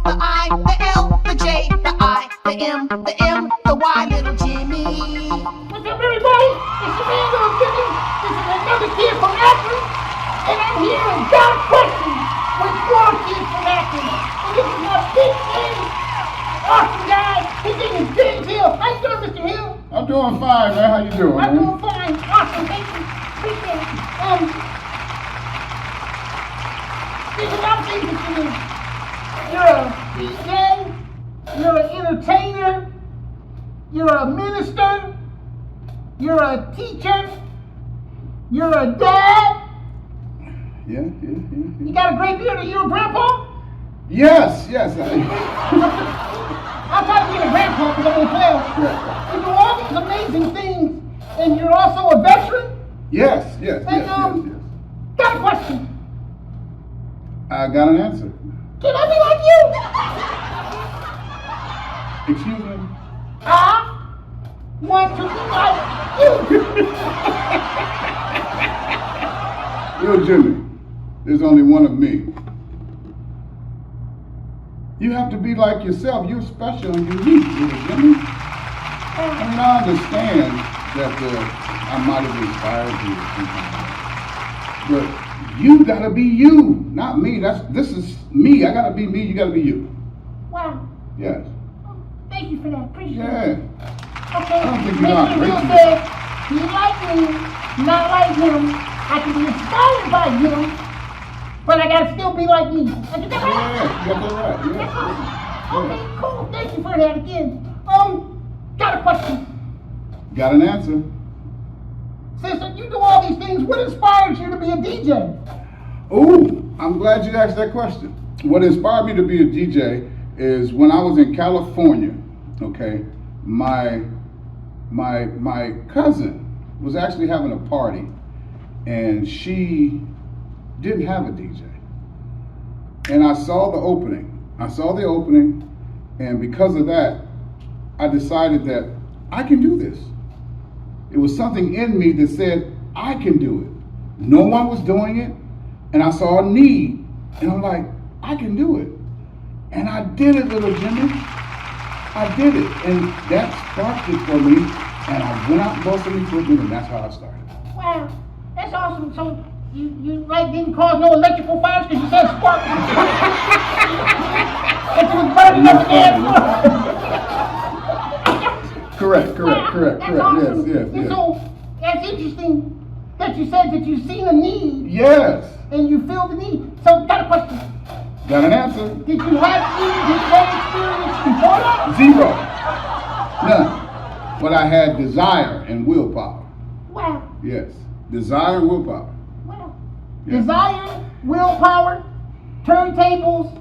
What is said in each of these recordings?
the I, the L, the J, the I, the M, the Y, little Jimmy. What's up, everybody? It's your man, Little Jimmy. This is another kid from Akron, and I'm here and got a question with four kids from Akron. And this is my big man, awesome guy. His name is James Hill. How you doing, Mr. Hill? I'm doing fine, man. How you doing? I'm doing fine. Awesome. Thank you. Appreciate it. There's a lot of things that you do. You're a DJ. You're an entertainer. You're a minister. You're a teacher. You're a dad. Yeah. You got a great beard. Are you a grandpa? Yes. I'm trying to be a grandpa because I'm in 12. Yeah. You do all these amazing things, and you're also a veteran. Yes. Got a question. I got an answer. Can I be like you? Excuse me? I want to be like you. Little Jimmy, there's only one of me. You have to be like yourself. You're special and unique, little Jimmy. I mean, I understand that I might have inspired you sometimes. But you gotta be you, not me. This is me. I gotta be me, you gotta be you. Wow. Yes. Thank you for that. Appreciate Yeah. it. Okay. I don't think you're not Mr. Hill racist. said, be like me, not like him. I can be inspired by him, but I gotta still be like me. I get that right? Yeah, you got that right. That's Yeah. awesome. Okay, cool. Thank you for that again. Got a question. Got an answer. Since you do all these things, what inspires you to be a DJ? Ooh, I'm glad you asked that question. What inspired me to be a DJ is when I was in California, okay, my cousin was actually having a party and she didn't have a DJ. And I saw the opening. And because of that, I decided that I can do this. It was something in me that said, I can do it. No one was doing it, and I saw a need, and I'm like, I can do it. And I did it, little Jimmy. I did it, and that sparked it for me, and I went out and bought some equipment, and that's how I started. Wow, that's awesome. So you like didn't cause no electrical fires because you said spark. If it was burning up the dance floor. Correct. That's awesome. Yes. And so that's interesting that you said that you've seen a need. Yes. And you feel the need. So got a question. Got an answer. Did you have any DJ experience before that? Zero. None. But I had desire and willpower. Wow. Yes. Desire and willpower. Wow. Yeah. Desire, willpower, turntables,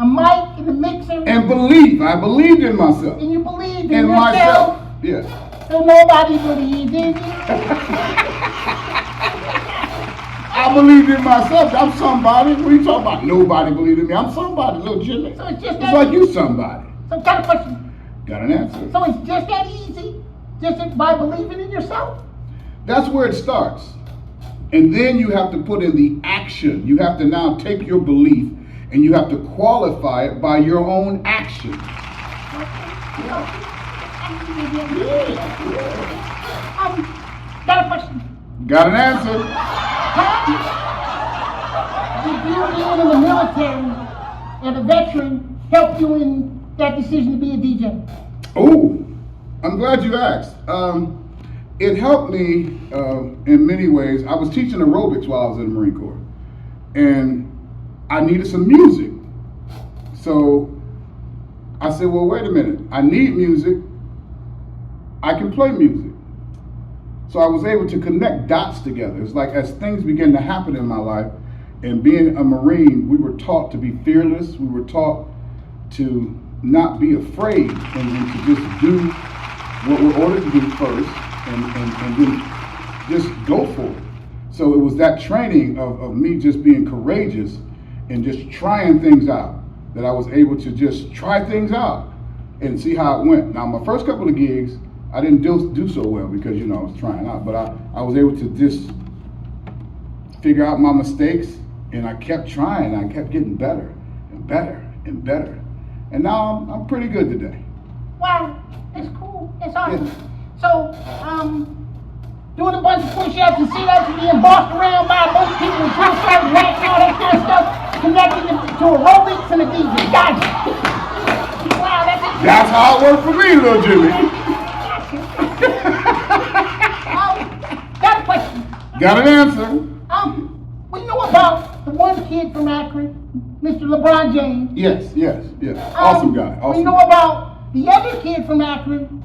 a mic and a mixer. And believe. I believed in myself. And you believed in In yourself. myself. Yes. So nobody believed in you. I believed in myself. I'm somebody. What are you talking about? Nobody believed in me. I'm somebody, little Jimmy. So it's just It's like you somebody. So got a question. Got an answer. So it's just that easy? Just by believing in yourself? That's where it starts. And then you have to put in the action. You have to now take your belief and you have to qualify it by your own action. Got a question. Got an answer. Did you being in the military and a veteran help you in that decision to be a DJ? Oh, I'm glad you asked. It helped me in many ways. I was teaching aerobics while I was in the Marine Corps, and I needed some music. So I said, well, wait a minute. I need music. I can play music. So I was able to connect dots together. It's like as things began to happen in my life, and being a Marine, we were taught to be fearless. We were taught to not be afraid and to just do what we're ordered to do first and then just go for it. So it was that training of me just being courageous and just trying things out that I was able to just try things out and see how it went. Now, my first couple of gigs, I didn't do so well because, you know, I was trying out, but I was able to just figure out my mistakes, and I kept trying. I kept getting better and better and better. And now I'm pretty good today. Wow, that's cool. That's awesome. Yeah. So, doing a bunch of push-ups and sit-ups and being bossed around by most people with drill sergeant hats and all that kind of stuff, connecting to aerobics and a DJ. Gotcha. Wow, that's it. That's how it worked for me, little Jimmy. Got a question. Got an answer. We know about the one kid from Akron, Mr. LeBron James. Yes. Awesome guy. We know about the other kid from Akron,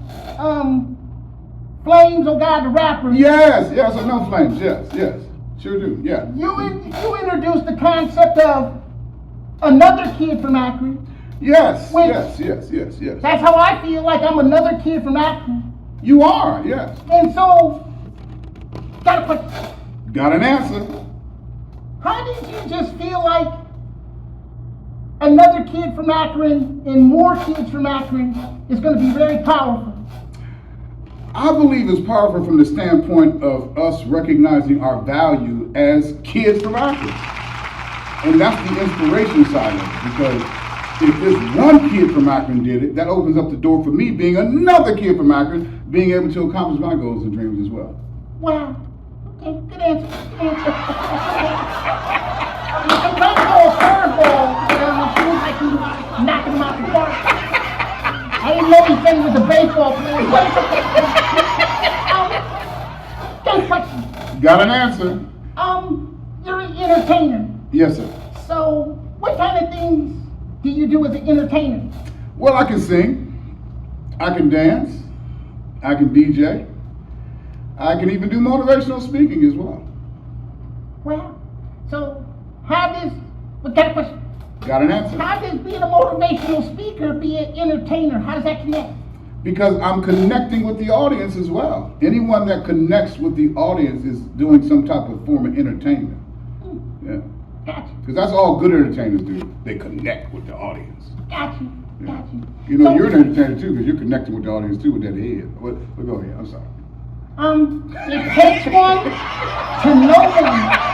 Flames, oh God, the rapper. Yes, I know Flames. Yes, sure do. Yeah. You introduced the concept of another kid from Akron. Yes. That's how I feel like I'm another kid from Akron. You are, yes. And so, got a question. Got an answer. How did you just feel like another kid from Akron and more kids from Akron is going to be very powerful? I believe it's powerful from the standpoint of us recognizing our value as kids from Akron. And that's the inspiration side of it, because if this one kid from Akron did it, that opens up the door for me being another kid from Akron, being able to accomplish my goals and dreams as well. Wow. Okay, good answer. Sometimes you go a curveball, it feels like you knocking him out the park. I didn't know he said he was a baseball player. Got a question. Got an answer. You're an entertainer. Yes, sir. So, what kind of things do you do as an entertainer? Well, I can sing, I can dance, I can DJ, I can even do motivational speaking as well. Well, so what kind of question? Got an answer. How does being a motivational speaker be an entertainer? How does that connect? Because I'm connecting with the audience as well. Anyone that connects with the audience is doing some type of form of entertainment. Yeah. Gotcha. Because that's all good entertainers do. They connect with the audience. Gotcha. Yeah. Gotcha. You know, you're an entertainer too, because you're connecting with the audience too with that head. But go ahead, I'm sorry. It takes one to know one.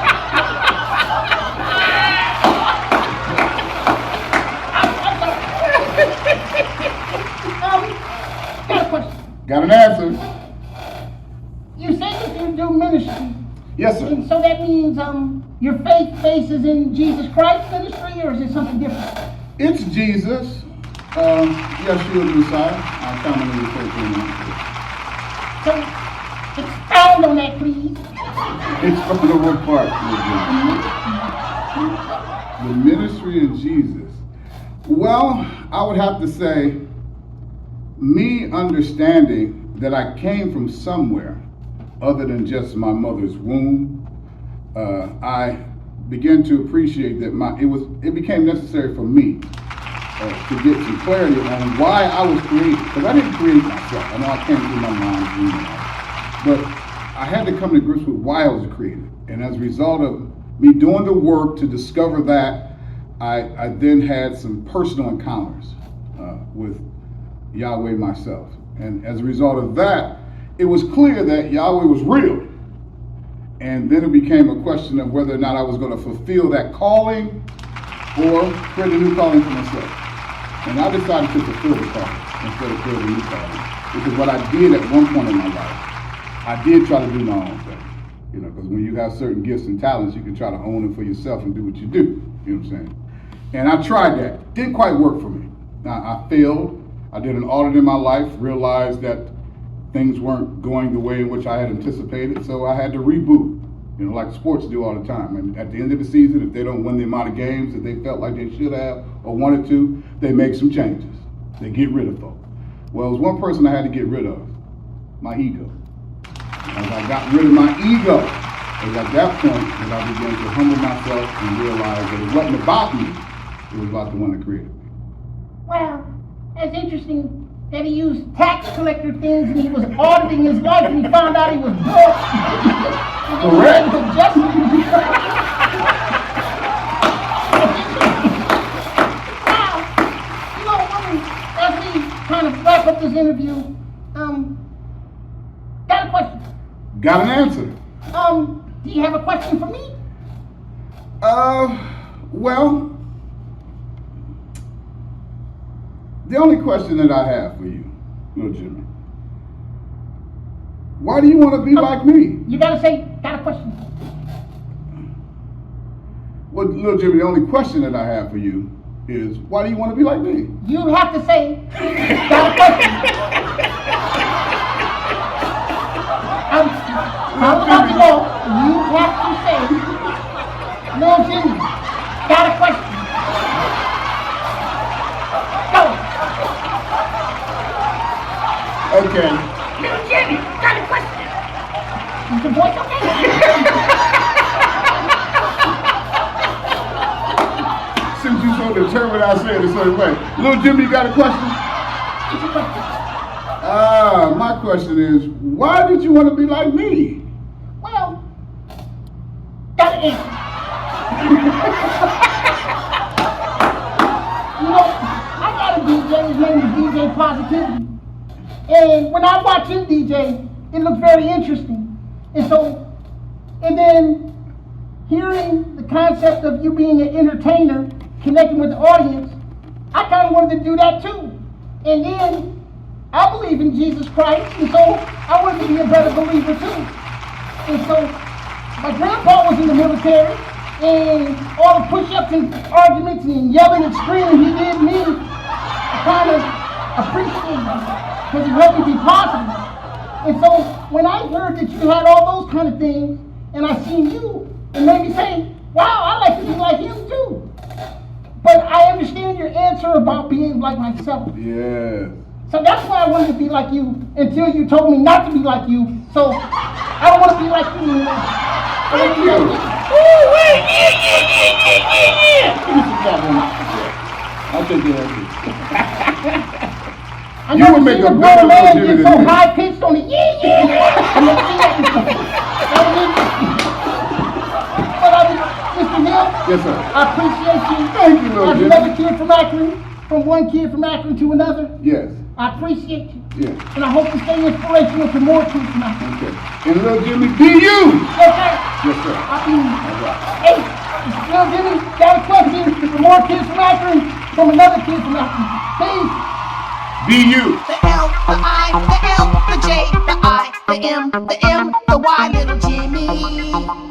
Got a question. Got an answer. You say that you do ministry. Yes, sir. And so that means your faith bases in Jesus Christ ministry, or is it something different? It's Jesus. Yeshua the Messiah. I commonly refer to him. So, expound on that, please. Expound on what part? The ministry of Jesus. Well, I would have to say, me understanding that I came from somewhere other than just my mother's womb, I began to appreciate that it became necessary for me to get some clarity on why I was created. Because I didn't create myself. I know I can't do my mind's reading, but I had to come to grips with why I was created. And as a result of me doing the work to discover that, I then had some personal encounters with Yahweh myself. And as a result of that, it was clear that Yahweh was real. And then it became a question of whether or not I was going to fulfill that calling or create a new calling for myself. And I decided to fulfill the calling instead of create a new calling. Because what I did at one point in my life, I did try to do my own thing. You know, because when you have certain gifts and talents, you can try to own them for yourself and do what you do. You know what I'm saying? And I tried that. Didn't quite work for me. I failed. I did an audit in my life, realized that things weren't going the way in which I had anticipated, so I had to reboot. You know, like sports do all the time. And at the end of the season, if they don't win the amount of games that they felt like they should have or wanted to, they make some changes. They get rid of folks. Well, it was one person I had to get rid of, my ego. As I got rid of my ego, it was at that point that I began to humble myself and realize that it wasn't about me, it was about the one that created me. Well, that's interesting that he used tax collector things and he was auditing his life and he found out he was broke. Correct. Now, you know, as we kind of wrap up this interview, got a question. Got an answer. Do you have a question for me? Well, The only question that I have for you, little Jimmy, why do you want to be like me? You gotta say, got a question. Well, little Jimmy, the only question that I have for you is, why do you want to be like me? You have to say, got a question. I'm about to go. You have to say, little Jimmy, got a question. Go. Okay. Little Jimmy, got a question. Is the voice okay? Since you so determined, I say it a certain way. Little Jimmy, you got a question? It's a question. My question is, why did you want to be like me? Well, got an answer. You know, I got a DJ, his name is DJ Positivity. And when I watch him DJ, it looks very interesting. And then hearing the concept of you being an entertainer, connecting with the audience, I kind of wanted to do that too. And then I believe in Jesus Christ, and so I wanted to be a better believer too. And so my grandpa was in the military, and all the push-ups and arguments and yelling and screaming he did me, I kind of appreciate it because it helped me be positive. And so when I heard that you had all those kind of things, and I seen you, it made me say, wow, I like to be like him too. But I understand your answer about being like myself. Yeah. So that's why I wanted to be like you until you told me not to be like you. So I don't want to be like you anymore. Thank you. Oh, wait, yeah. Give me some clap on that. I'll take care of you. I You never would make seen a a better grown man Jimmy get than so me. high pitched on the yeah. I never seen that before. That was interesting. But Mr. Hill, Yes, sir. I appreciate you. Thank you, little As Jimmy. another kid from Akron, from one kid from Akron to another, Yes. I appreciate you. Yes. And I hope you stay inspirational to more kids from Akron. Okay. And little Jimmy, be you. Okay? Yes, sir. I'll be. All right. Hey, little Jimmy, got a question for more kids from Akron, from another kid from Akron. Peace. Be you. The L, the I, the M, the J, the I, the M, the Y, little Jimmy.